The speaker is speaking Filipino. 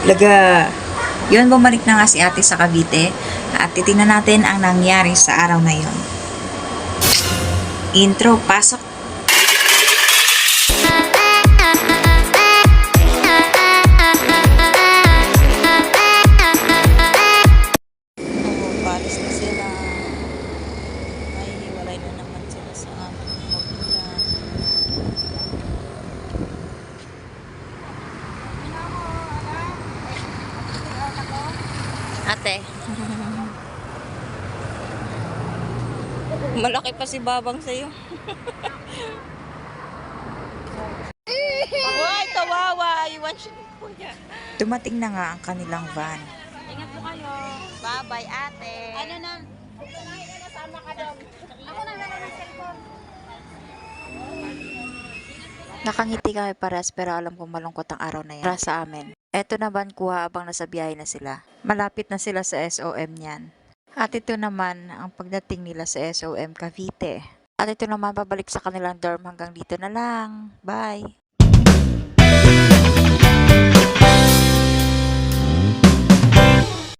Laga. Yun, bumalik na nga si ate sa Cavite at titingnan natin ang nangyari sa araw na yun. Intro, pasok. Palis na sila. Ay, hiwalay na naman sila sa aming magulang. Ate. Malaki pa si Babang sa'yo. Ay, kawawa. Iwan siya po niya. Dumating na nga ang kanilang van. Ingat po kayo. Bye-bye, ate. Ano na? Nasama ka daw. Ako na lang ng cellphone. Nakangiti kami pares pero alam kong malungkot ang araw na yan para sa amin. Eto na van kuha abang nasa biyahe na sila. Malapit na sila sa SOM niyan. At ito naman ang pagdating nila sa SOM Cavite. At ito naman pabalik sa kanilang dorm hanggang dito na lang. Bye!